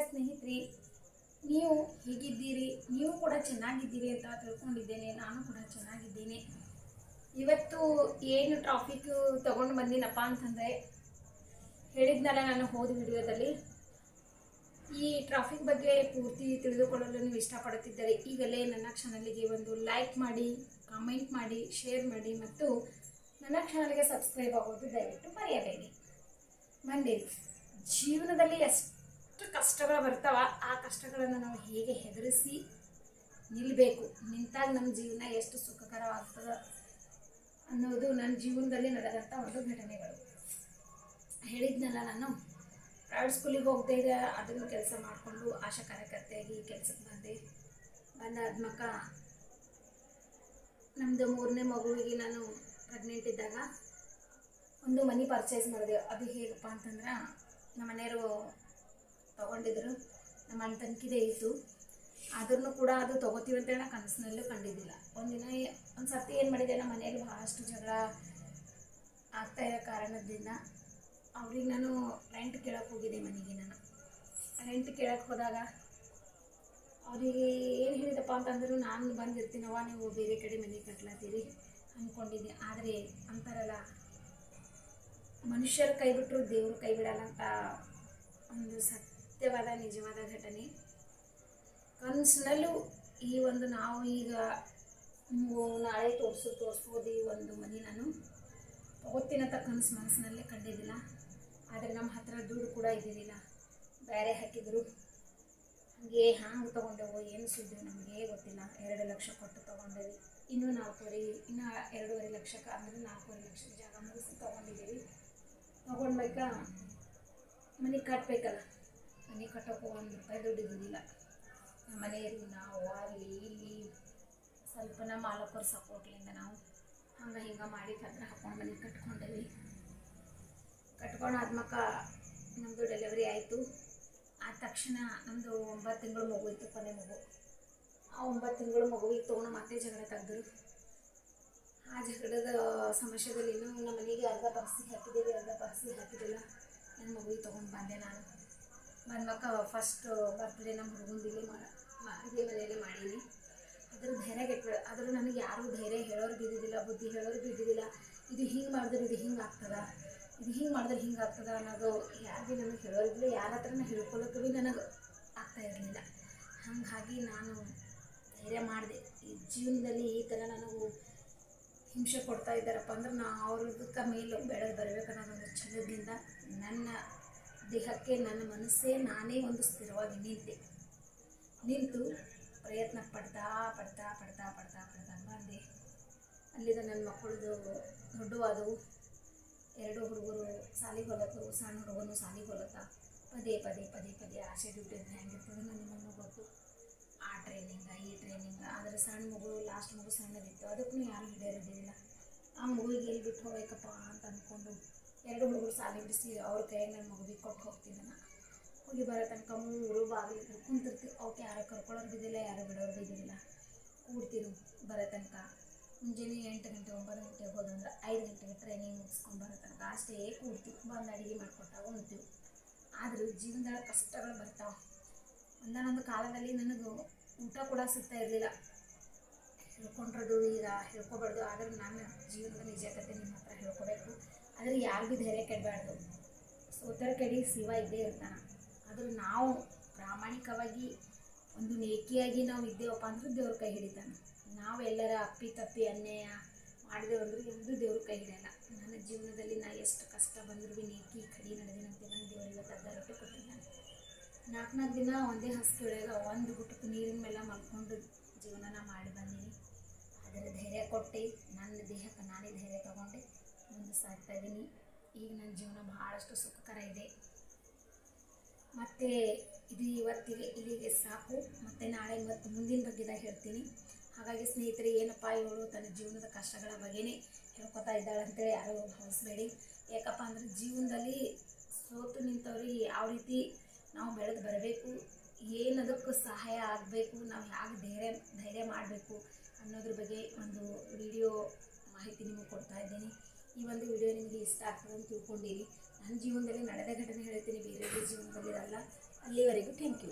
ಸ್ನೇಹಿತರೆ, ನೀವು ಹೇಗಿದ್ದೀರಿ? ನೀವು ಕೂಡ ಚೆನ್ನಾಗಿದ್ದೀರಿ ಅಂತ ತಿಳ್ಕೊಂಡಿದ್ದೇನೆ. ನಾನು ಕೂಡ ಚೆನ್ನಾಗಿದ್ದೇನೆ. ಇವತ್ತು ಏನು ಟಾಪಿಕ್ ತಗೊಂಡು ಬಂದಿನಪ್ಪ ಅಂತಂದರೆ, ಹೇಳಿದ್ನಲ್ಲ ನಾನು ಹೋದ ವಿಡಿಯೋದಲ್ಲಿ, ಈ ಟ್ರಾಫಿಕ್ ಬಗ್ಗೆ ಪೂರ್ತಿ ತಿಳಿದುಕೊಳ್ಳಲು ನೀವು ಇಷ್ಟಪಡುತ್ತಿದ್ದರೆ ಈಗಲೇ ನನ್ನ ಚಾನಲ್ಗೆ ಒಂದು ಲೈಕ್ ಮಾಡಿ, ಕಾಮೆಂಟ್ ಮಾಡಿ, ಶೇರ್ ಮಾಡಿ ಮತ್ತು ನನ್ನ ಚಾನಲ್ಗೆ ಸಬ್ಸ್ಕ್ರೈಬ್ ಆಗೋದು ದಯವಿಟ್ಟು ಮರೆಯಬೇಡಿ. ಬಂದಿರಿ, ಜೀವನದಲ್ಲಿ ಎಷ್ಟು ಕಷ್ಟಗಳು ಬರ್ತಾವ, ಆ ಕಷ್ಟಗಳನ್ನು ನಾವು ಹೇಗೆ ಹೆದರಿಸಿ ನಿಲ್ಲಬೇಕು, ನಿಂತಾಗ ನಮ್ಮ ಜೀವನ ಎಷ್ಟು ಸುಖಕರವಾಗ್ತದೆ ಅನ್ನೋದು ನನ್ನ ಜೀವನದಲ್ಲಿ ನಡೆದಂಥ ಒಂದು ಘಟನೆಗಳು. ಹೇಳಿದ್ನಲ್ಲ, ನಾನು ಪ್ರೈವೇಟ್ ಸ್ಕೂಲಿಗೆ ಹೋಗ್ತಾ ಇದ್ದೆ. ಅದನ್ನು ಕೆಲಸ ಮಾಡಿಕೊಂಡು ಆಶಾ ಕಾರ್ಯಕರ್ತೆಯಾಗಿ ಕೆಲಸಕ್ಕೆ ಬಂದಾದ್ಮಕ ನಮ್ಮದು 3ನೇ ಮಗುವಿಗೆ ನಾನು ಪ್ರೆಗ್ನೆಂಟ್ ಇದ್ದಾಗ ಒಂದು ಮನಿ ಪರ್ಚೇಸ್ ಮಾಡಿದೆ. ಅದು ಹೇಗಪ್ಪ ಅಂತಂದ್ರೆ, ನಮ್ಮ ಮನೆಯವರು ತೊಗೊಂಡಿದ್ರು, ನಮ್ಮ ಅಣ್ಣ ತಂಕಿದೆ ಇತ್ತು. ಆದ್ರೂ ಕೂಡ ಅದು ತೊಗೋತೀವಿ ಅಂತೇಳಿ ನಾನು ಕನಸಿನಲ್ಲೂ ಕಂಡಿದ್ದಿಲ್ಲ. ಒಂದು ಸರ್ತಿ ಏನು ಮಾಡಿದೆ, ನಮ್ಮ ಮನೆಯಲ್ಲಿ ಭಾಳಷ್ಟು ಜಗಳ ಆಗ್ತಾ ಇರೋ ಕಾರಣದಿಂದ ಅವ್ರಿಗೆ ನಾನು ರೆಂಟ್ ಕೇಳಕ್ಕೆ ಹೋಗಿದ್ದೆ. ಮನೆಗೆ ನಾನು ರೆಂಟ್ ಕೇಳಕ್ಕೆ ಹೋದಾಗ ಅವರಿಗೆ ಏನು ಹೇಳಿದಪ್ಪ ಅಂತಂದ್ರೆ, ನಾನು ಬಂದಿರ್ತೀನವ, ನೀವು ಬೇರೆ ಕಡೆ ಮನೆ ಕಟ್ಲತ್ತೀರಿ ಅಂದ್ಕೊಂಡಿದ್ದೆ. ಆದರೆ ಅಂತಾರಲ್ಲ, ಮನುಷ್ಯರು ಕೈ ಬಿಟ್ಟರು ದೇವರು ಕೈ ಬಿಡಲ್ಲ ಅಂತ ಒಂದು ಸತ್ಯವಾದ ನಿಜವಾದ ಘಟನೆ. ಕನಸಿನಲ್ಲೂ ಈ ಒಂದು ನಾವು ಈಗ ನಾಳೆ ತೋರಿಸ್ಬೋದು ಈ ಒಂದು ಮನೆ ನಾನು ತಗೋತೀನಂತ ಕನಸು ಮನಸ್ಸಿನಲ್ಲೇ ಕಂಡಿದ್ದಿಲ್ಲ. ಆದರೆ ನಮ್ಮ ಹತ್ರ ದುಡ್ಡು ಕೂಡ ಇದ್ದಿದ್ದಿಲ್ಲ, ಬೇರೆ ಹಾಕಿದ್ರು. ಹಾಗೆ ಹ್ಯಾಂಗೆ ತೊಗೊಂಡೆವು, ಏನು ಸುದ್ದಿ ನಮಗೆ ಗೊತ್ತಿಲ್ಲ. 2 ಲಕ್ಷ ಕೊಟ್ಟು ತೊಗೊಂಡೇವಿ. ಇನ್ನೂ 2.5 ಲಕ್ಷಕ್ಕೆ ಅಂದರೆ 4.5 ಲಕ್ಷ ಜಾಗ ಮುಗಿಸಿ ತೊಗೊಂಡಿದ್ದೀವಿ. ತೊಗೊಂಡ್ಬೇಕಾ ಮನೆ ಕಟ್ಟಬೇಕಲ್ಲ, ಮನೆ ಕಟ್ಟೋಕ್ಕೂ 1 ರೂಪಾಯಿ ದುಡ್ಡು ಇದ್ದಿದ್ದಿಲ್ಲ. ನಮ್ಮ ಮನೆಯಲ್ಲಿ ನಾವು ಅಲ್ಲಿ ಇಲ್ಲಿ ಸ್ವಲ್ಪ ನಮ್ಮ ಮಾಲಕರ ಸಪೋರ್ಟ್ಲಿಂದ ನಾವು ಹಿಂಗೆ ಮಾಡಿ ಪತ್ರ ಹಾಕ್ಕೊಂಡು ಮನೆ ಕಟ್ಕೊಂಡೇವಿ. ಕಟ್ಕೊಂಡಾದ್ಮಕ ನಮ್ಮದು ಡೆಲಿವರಿ ಆಯಿತು. ಆದ ತಕ್ಷಣ ನಮ್ಮದು 9 ತಿಂಗಳು ಮಗು ಇತ್ತು, ಕೊನೆ ಮಗು. ಆ 9 ತಿಂಗಳು ಮಗುವಿಗೆ ತೊಗೊಂಡು ಮತ್ತೆ ಜಗಳ ತೆಗೆದ್ರು. ಆ ಜಗಳದ ಸಮಸ್ಯೆದಲ್ಲಿ ನಮ್ಮ ಮನೆಗೆ ಅರ್ಧ ಪರ್ಸಿ ಹಾಕಿದ್ದೀವಿ, ಅರ್ಧ ಪರ್ಸಿ ಹಾಕಿದ್ದಿಲ್ಲ. ನನ್ನ ಮಗುವಿಗೆ ತೊಗೊಂಡು ಬಂದೆ. ನಾನು ಬಂದ್ಮಕ್ಕ ಫಸ್ಟ್ ಬರ್ತ್ಡೇ ನಮ್ಮ ಹುಡುಗಂದಿಲ್ಲಿ ಇದೇ ಮನೆಯಲ್ಲಿ ಮಾಡೀನಿ. ಅದ್ರ ಧೈರ್ಯ ಗೆಟ್ಬಿಡ. ಆದರೂ ನನಗೆ ಯಾರೂ ಧೈರ್ಯ ಹೇಳೋರು ಬಿದ್ದಿದ್ದಿಲ್ಲ, ಬುದ್ಧಿ ಹೇಳೋರು ಬಿದ್ದಿದ್ದಿಲ್ಲ. ಇದು ಹಿಂಗೆ ಮಾಡಿದ್ರೆ ಇದು ಹಿಂಗೆ ಆಗ್ತದೆ, ಇದು ಹಿಂಗೆ ಮಾಡಿದ್ರೆ ಹಿಂಗೆ ಆಗ್ತದೆ ಅನ್ನೋದು ಯಾರು ಭೀ ನನಗೆ ಹೇಳೋರಿದ್ದಿಲ್ಲ. ಯಾರ ಹತ್ರನ ಹೇಳ್ಕೊಳ್ಳೋಕೆ ಭೀ ನನಗೆ ಆಗ್ತಾ ಇರಲಿಲ್ಲ. ಹಾಗಾಗಿ ನಾನು ಧೈರ್ಯ ಮಾಡಿದೆ. ಈ ಜೀವನದಲ್ಲಿ ಈ ಥರ ನನಗೂ ಹಿಂಸೆ ಕೊಡ್ತಾ ಇದ್ದಾರಪ್ಪ ಅಂದ್ರೆ, ನಾ ಅವ್ರದಕ್ಕೆ ಮೇಲೆ ಬೆಳೆದು ಬರಬೇಕನ್ನೋದೊಂದು ಛಲದಿಂದ ನನ್ನ ದೇಹಕ್ಕೆ ನನ್ನ ಮನಸ್ಸೇ ನಾನೇ ಒಂದು ಸ್ಥಿರವಾಗಿ ನಿಂತು ಪ್ರಯತ್ನ ಪಡ್ತಾ ಬಂದೆ. ಅಲ್ಲಿಂದ ನನ್ನ ಮಕ್ಕಳದು ದೊಡ್ಡವಾದವು. 2 ಹುಡುಗರು ಸಾಲಿಗೆ ಹೊಲತ್ತು, ಸಣ್ಣ ಹುಡುಗನು ಸಾಲಿಗೆ ಹೊಲತ್ತ. ಪದೇ ಆಸೆ ದುಡ್ಡು ಹೆಂಗಿರ್ತದೆ ನನಗೆ ಗೊತ್ತು. ಆ ಟ್ರೈನಿಂಗ ಈ ಟ್ರೈನಿಂಗ. ಆದರೆ ಸಣ್ಣ ಮಗು, ಲಾಸ್ಟ್ ಮಗು ಸಣ್ಣದಿತ್ತು, ಅದಕ್ಕೂ ಯಾರು ಹಿಡಿಯೋರಿದ್ದಿಲ್ಲ. ಆ ಮಗುವಿಗೆ ಎಲ್ಲಿ ಬಿಟ್ಟು ಹೋಗ್ಬೇಕಪ್ಪ ಅಂತ ಅಂದ್ಕೊಂಡು 2 ಹುಡುಗರು ಸಾಲಿ ಬಿಡಿಸಿ ಅವ್ರ ಕೈಯಾಗ ನನ್ನ ಮಗುವಿಗೆ ಕೊಟ್ಟು ಹೋಗ್ತೀನಿ. ನಾನು ಹೋಗಿ ಬರೋ ತನಕ 3 ಬಾಗಿಲು ಕುಂತಿರ್ತೀವಿ. ಅವಕ್ಕೆ ಯಾರೋ ಕರ್ಕೊಳ್ಳೋರು ಬಿದ್ದಿಲ್ಲ, ಯಾರೋ ಬಿಡೋರು ಬಿದ್ದಿಲ್ಲ. ಕೂಡ್ತೀವಿ ಬರೋ ತನಕ. ಮುಂಜಾನೆ 8 ಗಂಟೆ 9 ಗಂಟೆಗೆ ಹೋದಂದ್ರೆ 5 ಗಂಟೆಗೆ ಟ್ರೈನಿಂಗ್ ಮುಗಿಸ್ಕೊಂಡು ಬರೋ ತನಕ ಅಷ್ಟೇ ಕೂಡ್ತೀವಿ. ಬಂದು ಅಡುಗೆ ಮಾಡ್ಕೊಟ್ಟಾಗ ಉಣ್ತೀವಿ. ಆದರೂ ಜೀವನದೊಳಗೆ ಕಷ್ಟಗಳು ಬರ್ತಾವೆ. ಒಂದಾನೊಂದು ಕಾಲದಲ್ಲಿ ನನಗೂ ಊಟ ಕೂಡ ಸಿಗ್ತಾ ಇರಲಿಲ್ಲ. ಹೇಳ್ಕೊಂಡ್ರದು ಈಗ ಹೇಳ್ಕೊಬಾರ್ದು. ಆದರೆ ನನ್ನ ಜೀವನದ ನಿಜ ಕತೆ ನಿಮ್ಮ ಹತ್ರ ಹೇಳ್ಕೊಬೇಕು. ಆದರೆ ಯಾರು ಭೀ ಧೈರ್ಯ ಕೆಡಬಾರ್ದು. ಸೋತರ ಕಡೆ ಶಿವ ಇದ್ದೇ ಇರ್ತಾನೆ. ಆದರೂ ನಾವು ಪ್ರಾಮಾಣಿಕವಾಗಿ ಒಂದು ನೇಕಿಯಾಗಿ ನಾವು ಇದ್ದೇವಪ್ಪ ಅಂದ್ರೆ ದೇವ್ರ ಕೈ ಹಿಡಿತಾನೆ. ನಾವು ಎಲ್ಲರ ಅಪ್ಪಿ ತಪ್ಪಿ ಅನ್ಯಾಯ ಮಾಡಿದೆವಂದ್ರೆ ಎಂದೂ ದೇವ್ರ ಕೈ ಹಿಡಿಯಲ್ಲ. ನನ್ನ ಜೀವನದಲ್ಲಿ ನಾ ಎಷ್ಟು ಕಷ್ಟ ಬಂದರೂ ಭೀ ನೇಕಿ ಕಡಿ ನಡೆದಿನಂತೆ ನನ್ನ ದೇವರು ಇವತ್ತು ಅರ್ಧ ರೊಟ್ಟಿ ಕೊಟ್ಟಿದ್ದಾನೆ. 4 ದಿನ ಒಂದೇ ಹಸ್ಕಿ ಒಳಗೆ ಒಂದು ಗುಟುಕು ನೀರಿನ ಮೇಲೆ ಮಲ್ಕೊಂಡು ಜೀವನನ ಮಾಡಿ ಬಂದೀನಿ. ಅದರ ಧೈರ್ಯ ಕೊಟ್ಟು ನನ್ನ ದೇಹಕ್ಕೆ ನಾನೇ ಧೈರ್ಯ ತೊಗೊಂಡೆ ಮುಂದೆ ಸಾಗ್ತಾ ಇದ್ದೀನಿ. ಈಗ ನನ್ನ ಜೀವನ ಭಾಳಷ್ಟು ಸುಖಕರ ಇದೆ. ಮತ್ತು ಇದು ಇವತ್ತಿಗೆ ಇಲ್ಲಿಗೆ ಸಾಕು. ಮತ್ತು ನಾಳೆ ಮತ್ತು ಮುಂದಿನ ಬಗ್ಗೆದಾಗ ಹೇಳ್ತೀನಿ. ಹಾಗಾಗಿ ಸ್ನೇಹಿತರೆ, ಏನಪ್ಪ ಇವಳು ತನ್ನ ಜೀವನದ ಕಷ್ಟಗಳ ಬಗ್ಗೆನೇ ಹೇಳ್ಕೊತಾ ಇದ್ದಾಳೆ ಅಂತೇಳಿ ಯಾರೂ ಭಾವಿಸಬೇಡಿ. ಯಾಕಪ್ಪ ಅಂದರೆ, ಜೀವನದಲ್ಲಿ ಸೋತು ನಿಂತವ್ರಿಗೆ ಯಾವ ರೀತಿ ನಾವು ಬೆಳೆದು ಬರಬೇಕು, ಏನದಕ್ಕೂ ಸಹಾಯ ಆಗಬೇಕು, ನಾವು ಹೇಗೆ ಧೈರ್ಯ ಮಾಡಬೇಕು ಅನ್ನೋದ್ರ ಬಗ್ಗೆ ಒಂದು ವಿಡಿಯೋ ಮಾಹಿತಿ ನಿಮಗೆ ಕೊಡ್ತಾ ಇದ್ದೀನಿ. ಈ ಒಂದು ವಿಡಿಯೋ ನಿಮಗೆ ಇಷ್ಟ ಆಗ್ತದೆ ಅಂತ ತಿಳ್ಕೊಂಡಿರಿ. ನನ್ನ ಜೀವನದಲ್ಲಿ ನಡೆದ ಘಟನೆ ಹೇಳ್ತೀನಿ, ಬೇರೆಯವ್ರ ಜೀವನದಲ್ಲಿ ಅಲ್ಲ. ಅಲ್ಲಿವರೆಗೂ ಥ್ಯಾಂಕ್ ಯು.